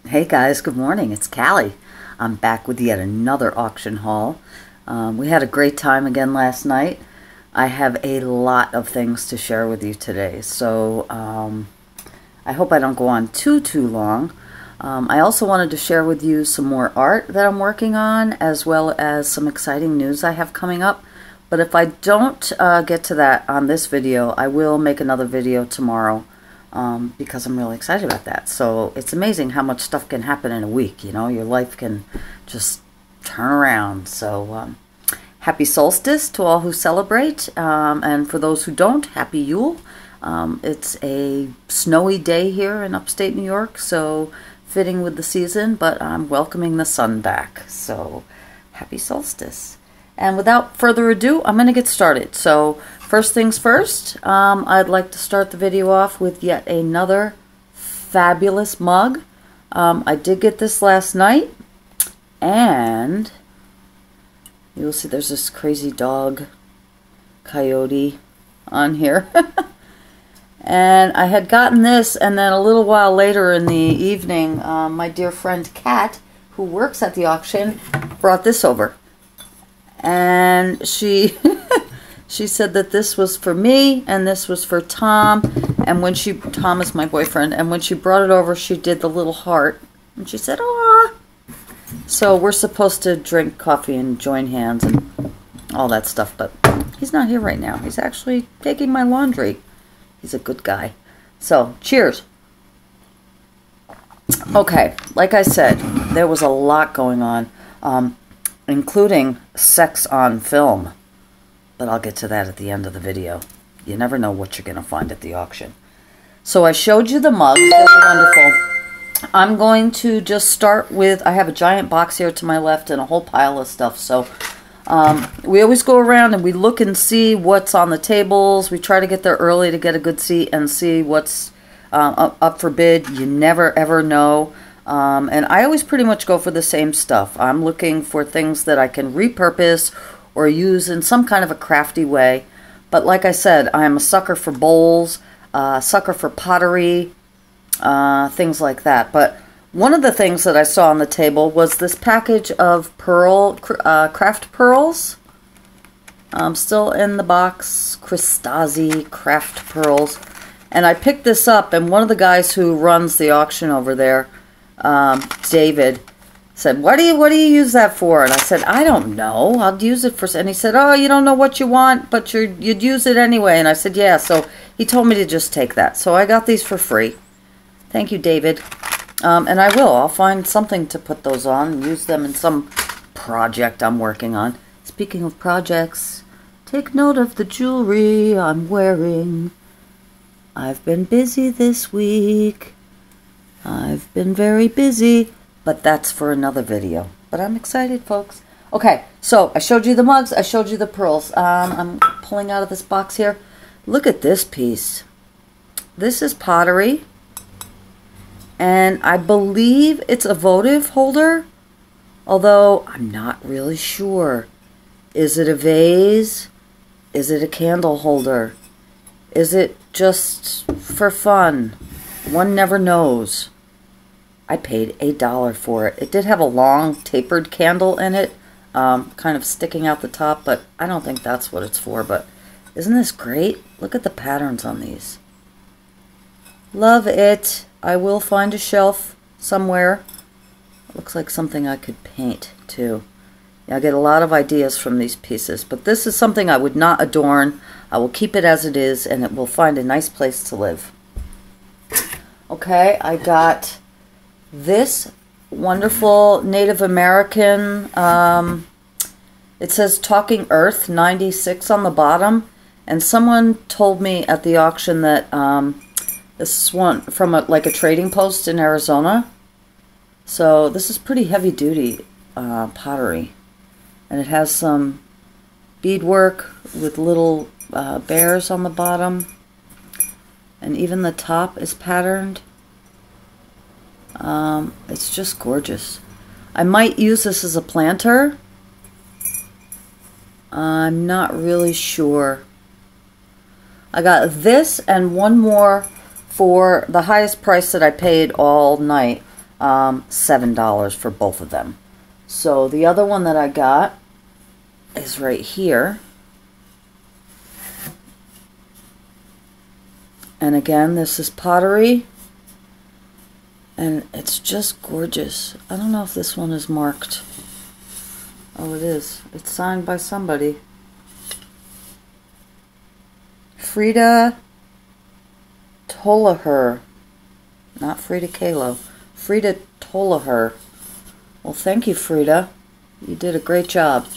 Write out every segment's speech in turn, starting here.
Hey guys, good morning. It's Cali. I'm back with yet another auction haul. We had a great time again last night. I have a lot of things to share with you today, so I hope I don't go on too long. I also wanted to share with you some more art that I'm working on, as well as some exciting news I have coming up. But if I don't get to that on this video, I will make another video tomorrow. Because I'm really excited about that. So it's amazing how much stuff can happen in a week. You know, your life can just turn around. So happy solstice to all who celebrate, and for those who don't, happy Yule. It's a snowy day here in upstate New York, so fitting with the season, but I'm welcoming the sun back. So happy solstice. And without further ado, I'm going to get started. So first things first, I'd like to start the video off with yet another fabulous mug. I did get this last night, and you'll see there's this crazy dog, coyote, on here. And I had gotten this, and then a little while later in the evening, my dear friend Kat, who works at the auction, brought this over. And she she said that this was for me and this was for Tom, and when Tom is my boyfriend, and when she brought it over, she did the little heart, and she said, "Aw." So we're supposed to drink coffee and join hands and all that stuff, but he's not here right now. He's actually taking my laundry. He's a good guy. So cheers. Okay, like I said, there was a lot going on, including sex on film. But I'll get to that at the end of the video. You never know what you're going to find at the auction. So I showed you the mugs. They were wonderful. I'm going to just start with, I have a giant box here to my left and a whole pile of stuff. So we always go around and we look and see what's on the tables. We try to get there early to get a good seat and see what's up for bid. You never ever know. And I always pretty much go for the same stuff. I'm looking for things that I can repurpose or use in some kind of a crafty way. But like I said, I am a sucker for bowls, sucker for pottery, things like that. But one of the things that I saw on the table was this package of craft pearls. Still in the box, Crystasi craft pearls. And I picked this up, and one of the guys who runs the auction over there, David, said, what do you use that for? And I said, I don't know. I'll use it for... And he said, oh, you don't know what you want, but you'd use it anyway. And I said, yeah. So he told me to just take that. So I got these for free. Thank you, David. And I will. I'll find something to put those on and use them in some project I'm working on. Speaking of projects, take note of the jewelry I'm wearing. I've been busy this week. I've been very busy, but that's for another video. But I'm excited, folks. Okay, so I showed you the mugs. I showed you the pearls. I'm pulling out of this box here. Look at this piece. This is pottery, and I believe it's a votive holder, although I'm not really sure. Is it a vase? Is it a candle holder? Is it just for fun? One never knows. I paid $8 for it. It did have a long tapered candle in it, kind of sticking out the top, but I don't think that's what it's for. But isn't this great? Look at the patterns on these. Love it. I will find a shelf somewhere. It looks like something I could paint too. Yeah, I get a lot of ideas from these pieces, but this is something I would not adorn. I will keep it as it is, and it will find a nice place to live. Okay, I got this wonderful Native American, it says Talking Earth 96 on the bottom, and someone told me at the auction that this is one from like a trading post in Arizona. So this is pretty heavy duty pottery, and it has some beadwork with little bears on the bottom, and even the top is patterned. It's just gorgeous. I might use this as a planter. I'm not really sure. I got this and one more for the highest price that I paid all night. $7 for both of them. So the other one that I got is right here. And again, this is pottery. And it's just gorgeous. I don't know if this one is marked. Oh, it is. It's signed by somebody. Frida Tolaher. Not Frida Kahlo. Frida Tolaher. Well, thank you, Frida. You did a great job.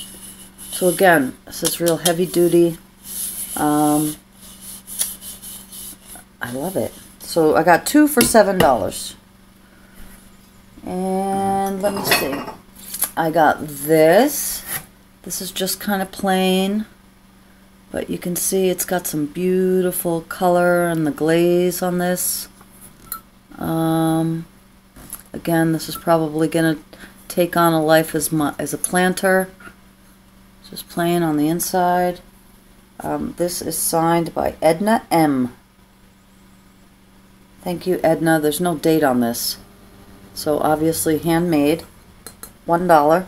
So again, this is real heavy duty. I love it. So I got 2 for $7. And let me see. I got this. This is just kind of plain. But you can see it's got some beautiful color and the glaze on this. Again, this is probably going to take on a life as a planter. Just plain on the inside. This is signed by Edna M. Thank you, Edna. There's no date on this. So obviously handmade. $1.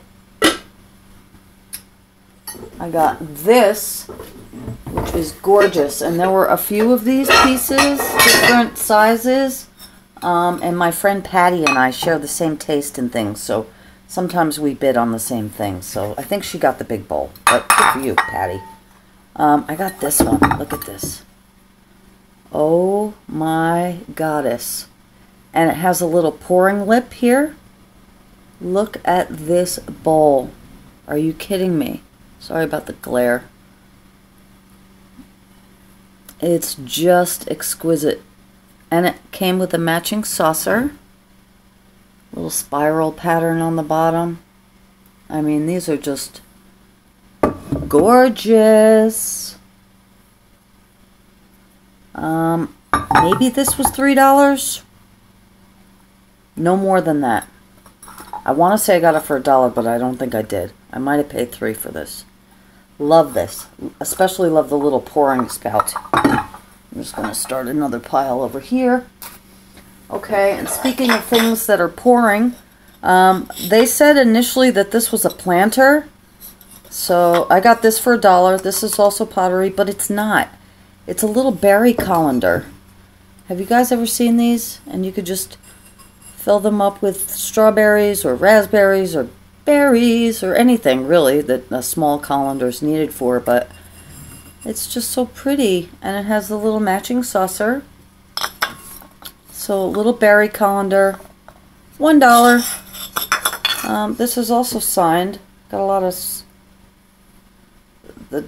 I got this, which is gorgeous. And there were a few of these pieces, different sizes. And my friend Patty and I share the same taste in things. So sometimes we bid on the same thing. So I think she got the big bowl. But good for you, Patty. I got this one. Look at this. Oh my goddess. And it has a little pouring lip here. Look at this bowl. Are you kidding me? Sorry about the glare. It's just exquisite. And it came with a matching saucer. Little spiral pattern on the bottom. I mean, these are just gorgeous. Maybe this was $3. No more than that. I want to say I got it for $1, but I don't think I did. I might have paid $3 for this. Love this. Especially love the little pouring spout. I'm just going to start another pile over here. Okay, and speaking of things that are pouring, they said initially that this was a planter. So I got this for $1. This is also pottery, but it's not. It's a little berry colander. Have you guys ever seen these? And you could just fill them up with strawberries or raspberries or berries or anything really that a small colander is needed for, but it's just so pretty. And it has the little matching saucer. So a little berry colander, $1. This is also signed. Got a lot of the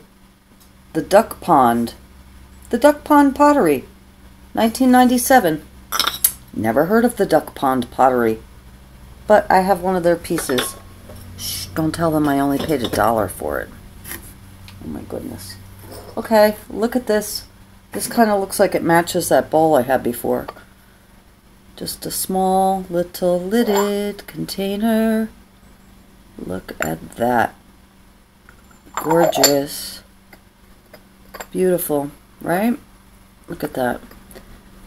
duck pond. The duck pond pottery, 1997. Never heard of the duck pond pottery, but I have one of their pieces. Shh, don't tell them I only paid $1 for it. Oh my goodness. Okay, look at this. This kind of looks like it matches that bowl I had before. Just a small little lidded container. Look at that. Gorgeous. Beautiful, right? Look at that.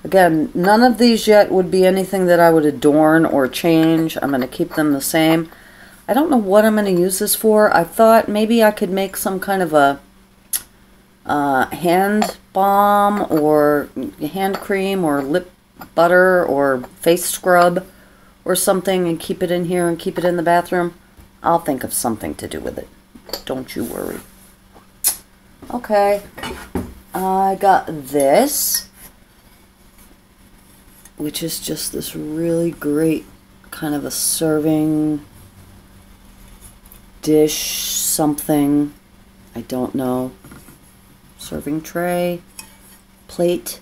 Again, none of these yet would be anything that I would adorn or change. I'm going to keep them the same. I don't know what I'm going to use this for. I thought maybe I could make some kind of a hand balm or hand cream or lip butter or face scrub or something and keep it in here and keep it in the bathroom. I'll think of something to do with it. Don't you worry. Okay. I got this, which is just this really great kind of a serving dish something. I don't know. Serving tray, plate,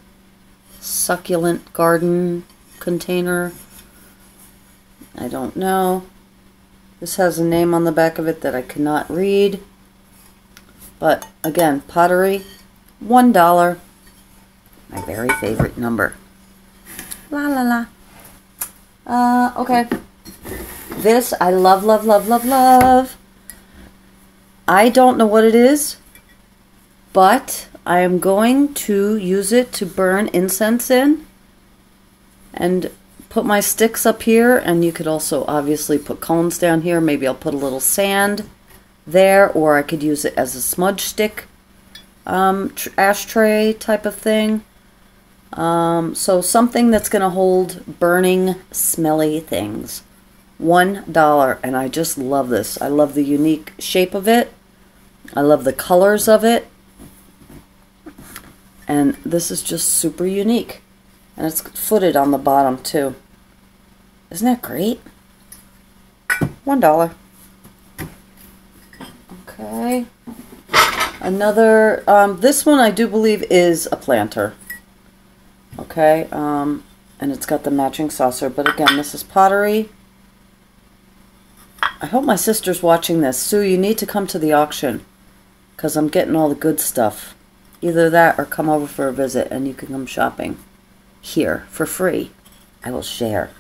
succulent garden container. I don't know. This has a name on the back of it that I cannot read. But again, pottery, $1. My very favorite number. La la la. Okay. This I love, love, love, love, love. I don't know what it is, but I am going to use it to burn incense in and put my sticks up here, and you could also obviously put cones down here. Maybe I'll put a little sand there, or I could use it as a smudge stick ashtray type of thing. So something that's going to hold burning, smelly things. $1, and I just love this. I love the unique shape of it. I love the colors of it. And this is just super unique. And it's footed on the bottom too. Isn't that great? $1. Okay. Another, this one I do believe is a planter. Okay, and it's got the matching saucer. But again, this is pottery. I hope my sister's watching this. Sue, you need to come to the auction, because I'm getting all the good stuff. Either that or come over for a visit and you can come shopping here for free. I will share.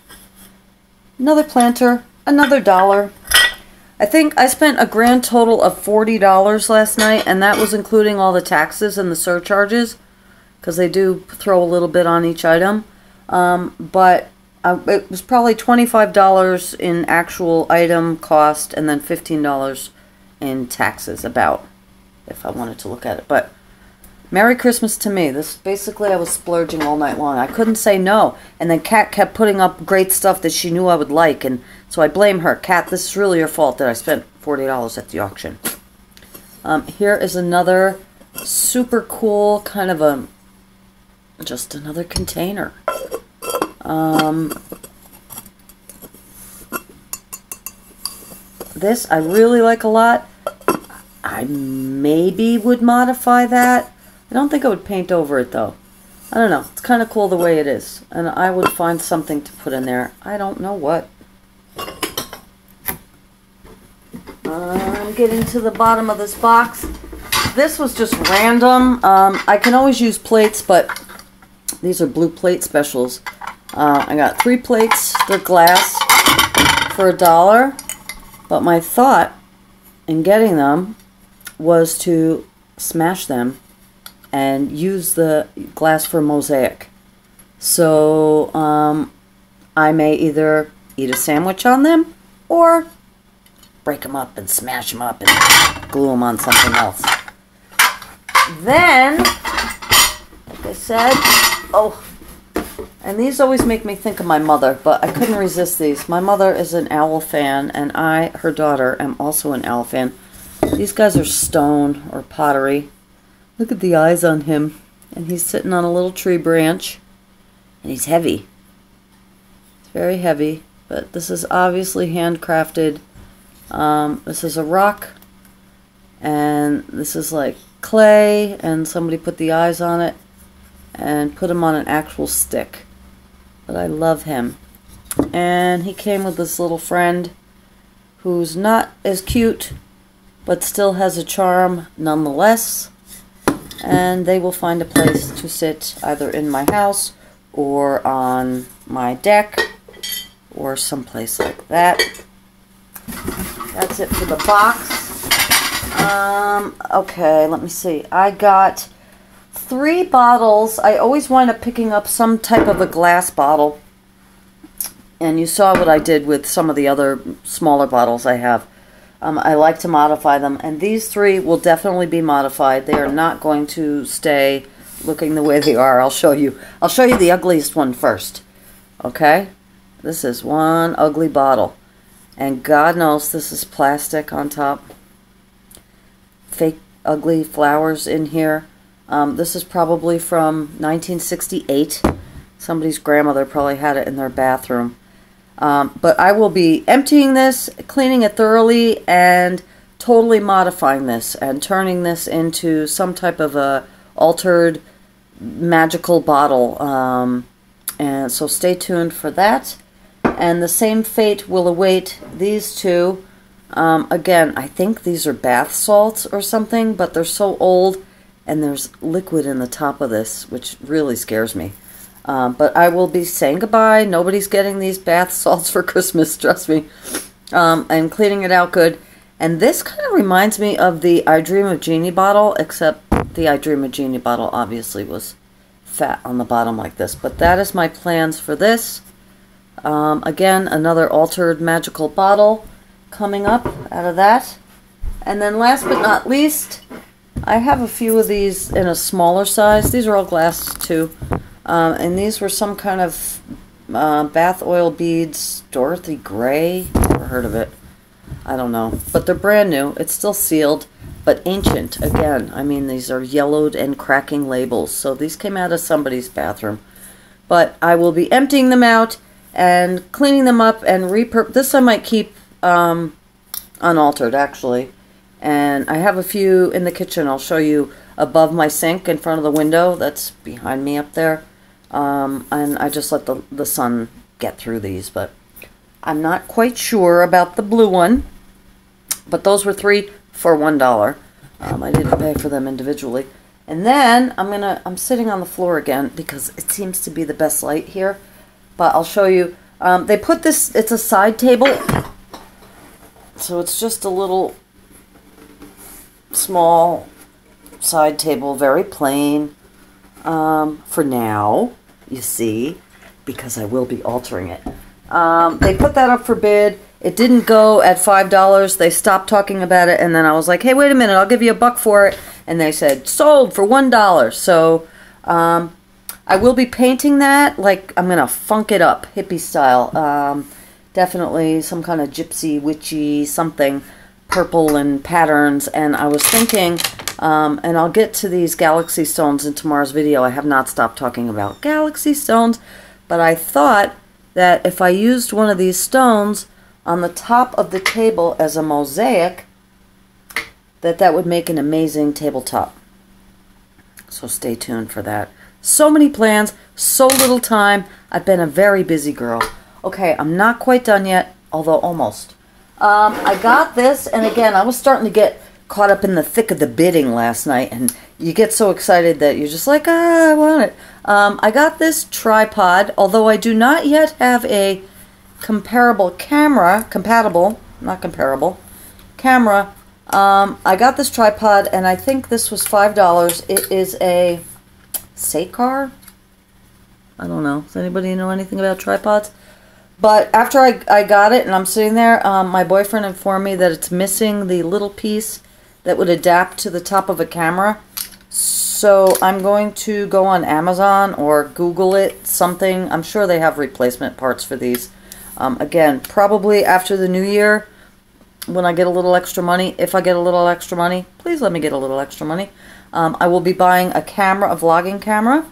Another planter, another $1. I think I spent a grand total of $40 last night, and that was including all the taxes and the surcharges, because they do throw a little bit on each item. But it was probably $25 in actual item cost, and then $15 in taxes, about, if I wanted to look at it. But Merry Christmas to me. This basically, I was splurging all night long. I couldn't say no. And then Kat kept putting up great stuff that she knew I would like, and so I blame her. Kat, this is really your fault that I spent $40 at the auction. Here is another super cool kind of just another container. This I really like a lot. I maybe would modify that. I don't think I would paint over it though. I don't know. It's kind of cool the way it is. And I would find something to put in there. I don't know what. I'm getting to the bottom of this box. This was just random. I can always use plates, but these are blue plate specials. I got 3 plates. They're glass for $1. But my thought in getting them was to smash them and use the glass for mosaic. So I may either eat a sandwich on them or break them up and smash them up and glue them on something else. Then, like I said, and these always make me think of my mother, but I couldn't resist these. My mother is an owl fan, and I, her daughter, am also an owl fan. These guys are stone or pottery. Look at the eyes on him. And he's sitting on a little tree branch. And he's heavy. It's very heavy. But this is obviously handcrafted. This is a rock. And this is like clay. And somebody put the eyes on it. And put him on an actual stick. But I love him. And he came with this little friend who's not as cute, but still has a charm nonetheless. And they will find a place to sit either in my house or on my deck or someplace like that. That's it for the box. Okay, let me see. I got 3 bottles. I always wind up picking up some type of a glass bottle. And you saw what I did with some of the other smaller bottles I have. I like to modify them, and these 3 will definitely be modified. They are not going to stay looking the way they are. I'll show you. I'll show you the ugliest one first. Okay? This is one ugly bottle. And God knows this is plastic on top. Fake ugly flowers in here. This is probably from 1968. Somebody's grandmother probably had it in their bathroom. But I will be emptying this, cleaning it thoroughly, and totally modifying this and turning this into some type of a altered magical bottle. And so stay tuned for that. And the same fate will await these 2. Again, I think these are bath salts or something, but they're so old, and there's liquid in the top of this, which really scares me. But I will be saying goodbye. Nobody's getting these bath salts for Christmas, trust me. And cleaning it out good. And this kind of reminds me of the I Dream of Jeannie bottle, except the I Dream of Jeannie bottle obviously was fat on the bottom like this. But that is my plans for this. Again, another altered magical bottle coming up out of that. And then last but not least, I have a few of these in a smaller size. These are all glass too. And these were some kind of bath oil beads. Dorothy Gray. Never heard of it. I don't know. But they're brand new. It's still sealed, but ancient. Again, I mean, these are yellowed and cracking labels. So these came out of somebody's bathroom. But I will be emptying them out and cleaning them up and this I might keep unaltered, actually. And I have a few in the kitchen. I'll show you above my sink in front of the window. That's behind me up there. And I just let the sun get through these. But I'm not quite sure about the blue one. But those were 3 for $1. I didn't pay for them individually. And then I'm sitting on the floor again because it seems to be the best light here. But I'll show you. They put this, it's a side table. So it's just a little small side table, very plain. For now, you see, because I will be altering it. They put that up for bid. It didn't go at $5. They stopped talking about it, and then I was like, hey, wait a minute, I'll give you $1 for it. And they said, sold for $1. So I will be painting that, like I'm going to funk it up, hippie style. Definitely some kind of gypsy, witchy, something, purple and patterns. And I was thinking, and I'll get to these galaxy stones in tomorrow's video. I have not stopped talking about galaxy stones, but I thought that if I used one of these stones on the top of the table as a mosaic, that would make an amazing tabletop. So stay tuned for that. So many plans, so little time. I've been a very busy girl. Okay, I'm not quite done yet, although almost. I got this, and again, I was starting to get caught up in the thick of the bidding last night, and you get so excited that you're just like, I want it. I got this tripod, although I do not yet have a comparable camera, camera. I got this tripod, and I think this was $5. It is a Sakar. I don't know. Does anybody know anything about tripods? But after I got it, and I'm sitting there, my boyfriend informed me that it's missing the little piece that would adapt to the top of a camera. So I'm going to go on Amazon or Google it, something. I'm sure they have replacement parts for these. Again, probably after the new year, when I get a little extra money, if I get a little extra money, please let me get a little extra money. I will be buying a camera, a vlogging camera.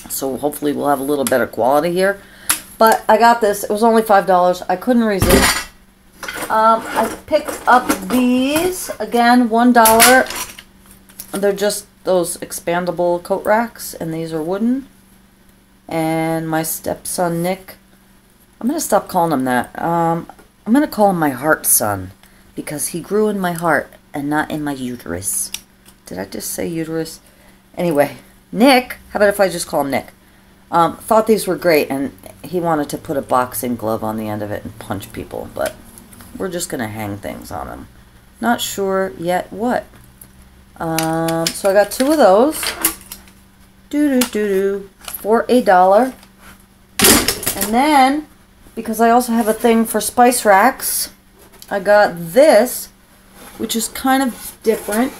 So hopefully we'll have a little better quality here. But I got this. It was only $5. I couldn't resist. I picked up these. Again, $1. They're just those expandable coat racks. And these are wooden. And my stepson, Nick. I'm going to stop calling him that. I'm going to call him my heart son. Because he grew in my heart and not in my uterus. Did I just say uterus? Anyway, Nick. How about if I just call him Nick? Thought these were great, and he wanted to put a boxing glove on the end of it and punch people, but we're just going to hang things on them. Not sure yet what. So I got 2 of those. For $1. And then, because I also have a thing for spice racks, I got this, which is kind of different.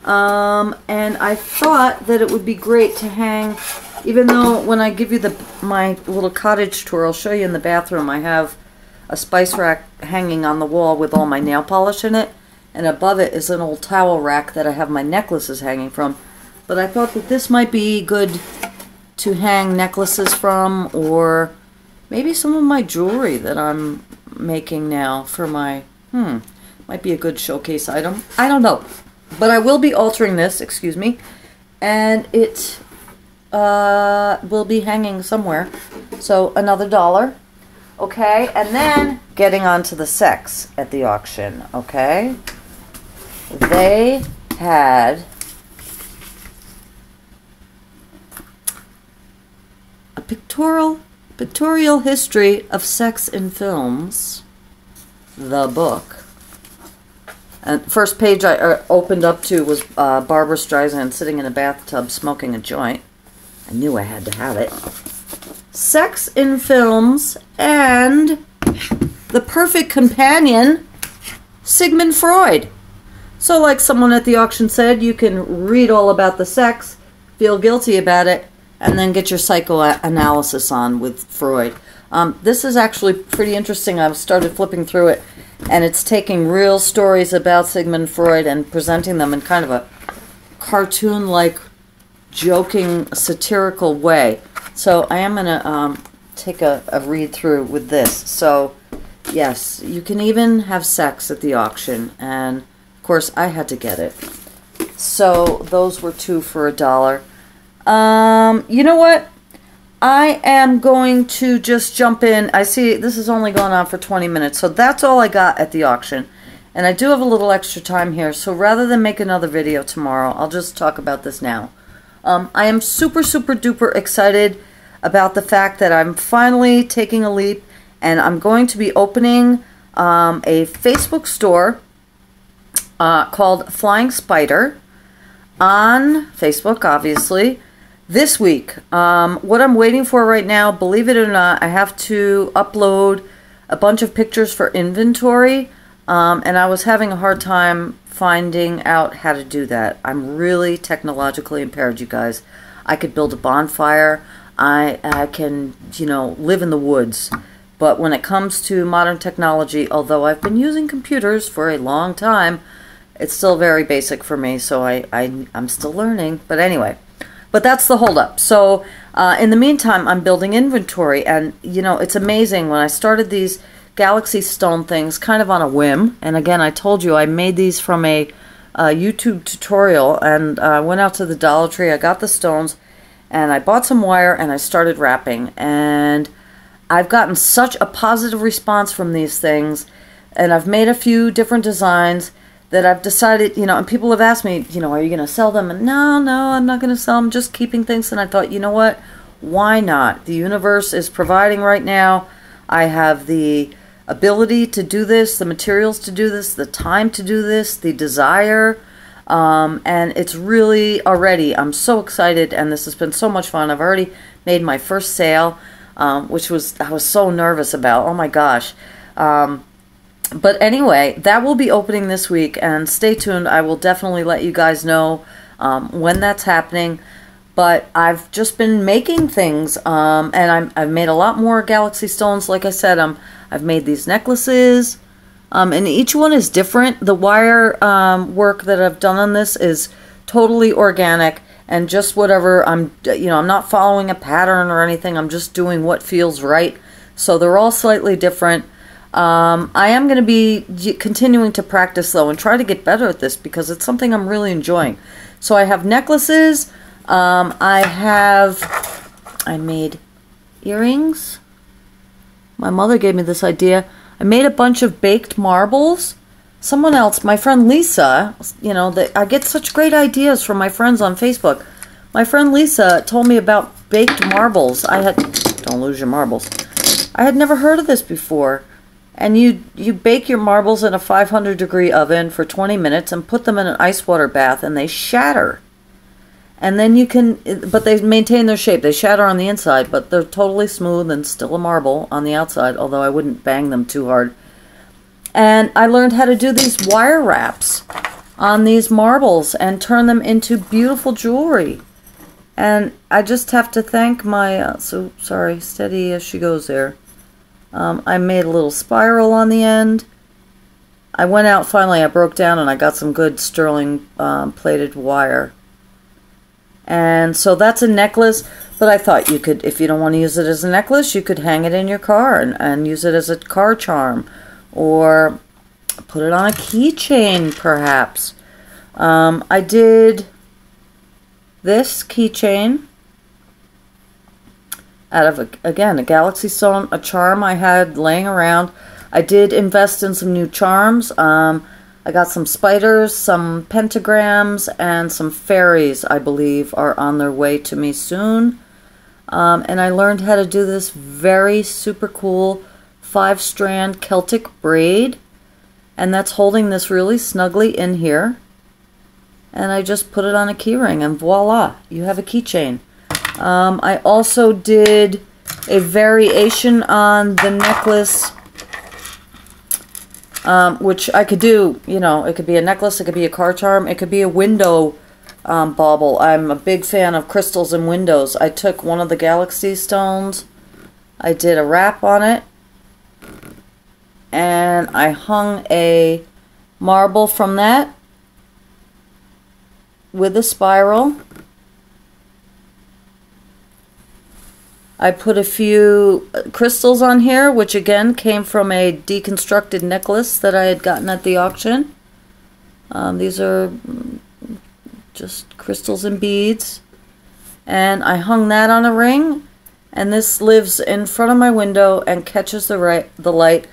And I thought that it would be great to hang. Even though when I give you my little cottage tour, I'll show you in the bathroom, I have a spice rack hanging on the wall with all my nail polish in it. And above it is an old towel rack that I have my necklaces hanging from. But I thought that this might be good to hang necklaces from, or maybe some of my jewelry that I'm making now for my, might be a good showcase item. I don't know. But I will be altering this, excuse me. And it will be hanging somewhere. So another $1. Okay, and then getting on to the sex at the auction. Okay, they had a pictorial history of sex in films, the book. And first page I opened up to was Barbara Streisand sitting in a bathtub smoking a joint. I knew I had to have it. Sex in Films, and the perfect companion, Sigmund Freud. So like someone at the auction said, you can read all about the sex, feel guilty about it, and then get your psychoanalysis on with Freud. This is actually pretty interesting. I've started flipping through it, and it's taking real stories about Sigmund Freud and presenting them in kind of a cartoon-like, joking, satirical way. So I am going to take a read through with this. So, yes, you can even have sex at the auction, and of course I had to get it. So those were 2 for $1. You know what? I am going to just jump in. I see this is only going on for 20 minutes, so that's all I got at the auction. And I do have a little extra time here, so rather than make another video tomorrow, I'll just talk about this now. I am super, super duper excited about the fact that I'm finally taking a leap, and I'm going to be opening a Facebook store called Flying Spider on Facebook, obviously, this week. What I'm waiting for right now, believe it or not, I have to upload a bunch of pictures for inventory, and I was having a hard time finding out how to do that. I'm really technologically impaired, you guys. I could build a bonfire. I can, you know, live in the woods. But when it comes to modern technology, although I've been using computers for a long time, it's still very basic for me, so I'm still learning. But anyway, but that's the holdup. So in the meantime, I'm building inventory, and you know, it's amazing. When I started these Galaxy Stone things kind of on a whim, and again, I told you I made these from a YouTube tutorial, and I went out to the Dollar Tree, I got the stones, and I bought some wire, and I started wrapping, and I've gotten such a positive response from these things, and I've made a few different designs that I've decided, you know, and people have asked me, you know, are you going to sell them? And no, I'm not going to sell them, just keeping things. And I thought, you know what, why not? The universe is providing right now. I have the ability to do this, the materials to do this, the time to do this, the desire, and it's really already, I'm so excited, and this has been so much fun. I've already made my first sale, which I was so nervous about. Oh my gosh. But anyway, that will be opening this week, and stay tuned. I will definitely let you guys know when that's happening. But I've just been making things, and I've made a lot more Galaxy Stones. Like I said, I've made these necklaces, and each one is different. The wire work that I've done on this is totally organic, and just whatever I'm not following a pattern or anything. I'm just doing what feels right. So they're all slightly different. I am going to be continuing to practice, though, and try to get better at this because it's something I'm really enjoying. So I have necklaces. I made earrings. My mother gave me this idea. I made a bunch of baked marbles. Someone else, my friend Lisa, you know, I get such great ideas from my friends on Facebook. My friend Lisa told me about baked marbles. Don't lose your marbles. I had never heard of this before. And you bake your marbles in a 500-degree oven for 20 minutes and put them in an ice water bath, and they shatter. And then you can, but they maintain their shape. They shatter on the inside, but they're totally smooth and still a marble on the outside, although I wouldn't bang them too hard. And I learned how to do these wire wraps on these marbles and turn them into beautiful jewelry. And I just have to thank my, sorry, steady as she goes there. I made a little spiral on the end. I went out finally, I broke down and I got some good sterling plated wire. And so that's a necklace, but I thought you could, if you don't want to use it as a necklace, you could hang it in your car and use it as a car charm, or put it on a keychain perhaps. I did this keychain out of, again, a Galaxy Stone, a charm I had laying around. I did invest in some new charms. I got some spiders, some pentagrams, and some fairies, I believe, are on their way to me soon. And I learned how to do this very super cool 5-strand Celtic braid. And that's holding this really snugly in here. And I just put it on a key ring, and voila, you have a keychain. I also did a variation on the necklace, which I could do, you know, it could be a necklace, it could be a car charm, it could be a window bauble. I'm a big fan of crystals and windows. I took one of the galaxy stones, I did a wrap on it, and I hung a marble from that with a spiral. I put a few crystals on here, which again came from a deconstructed necklace that I had gotten at the auction. These are just crystals and beads. And I hung that on a ring, and this lives in front of my window and catches the light.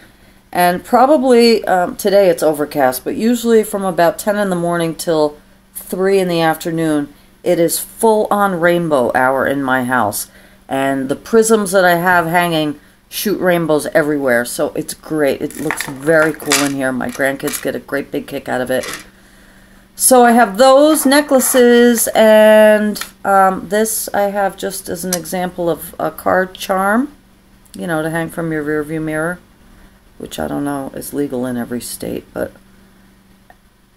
And probably today it's overcast, but usually from about 10 in the morning till 3 in the afternoon, it is full-on rainbow hour in my house. And the prisms that I have hanging shoot rainbows everywhere, so it's great. It looks very cool in here. My grandkids get a great big kick out of it. So I have those necklaces, and this I have just as an example of a card charm, you know, to hang from your rear view mirror, which I don't know is legal in every state, but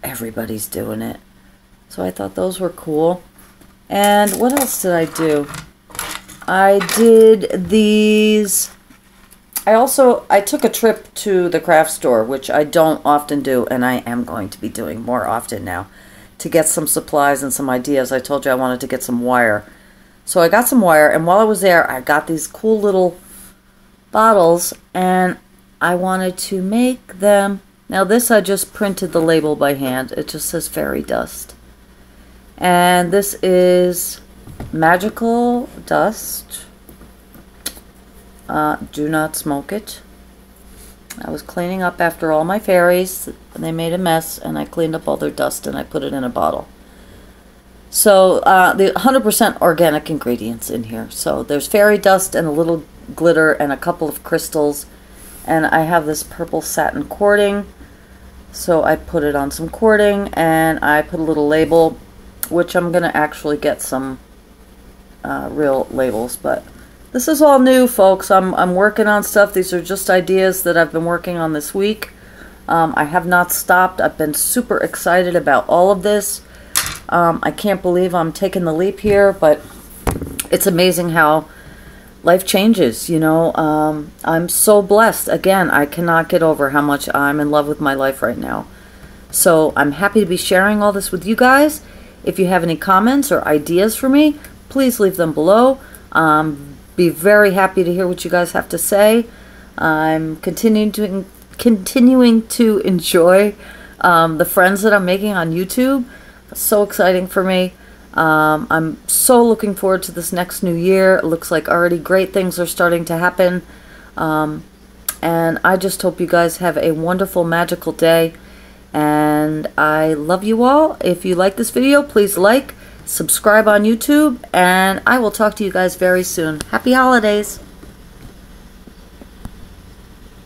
everybody's doing it. So I thought those were cool. And what else did I do? I did these. I took a trip to the craft store, which I don't often do, and I am going to be doing more often now, to get some supplies and some ideas. I told you I wanted to get some wire. So I got some wire, and while I was there, I got these cool little bottles, and I wanted to make them. Now this, I just printed the label by hand. It just says fairy dust. And this is magical dust. Do not smoke it. I was cleaning up after all my fairies, and they made a mess, and I cleaned up all their dust and I put it in a bottle. So the 100% organic ingredients in here. So there's fairy dust and a little glitter and a couple of crystals, and I have this purple satin cording. So I put it on some cording, and I put a little label, which I'm gonna actually get some real labels, but this is all new, folks. I'm working on stuff. These are just ideas that I've been working on this week. I have not stopped. I've been super excited about all of this. I can't believe I'm taking the leap here, but it's amazing how life changes, you know. I'm so blessed. Again, I cannot get over how much I'm in love with my life right now. So I'm happy to be sharing all this with you guys. If you have any comments or ideas for me, please leave them below. Be very happy to hear what you guys have to say. I'm continuing to enjoy the friends that I'm making on YouTube. It's so exciting for me. I'm so looking forward to this next new year. It looks like already great things are starting to happen. And I just hope you guys have a wonderful, magical day. And I love you all. If you like this video, please like, subscribe on YouTube, and I will talk to you guys very soon. Happy holidays!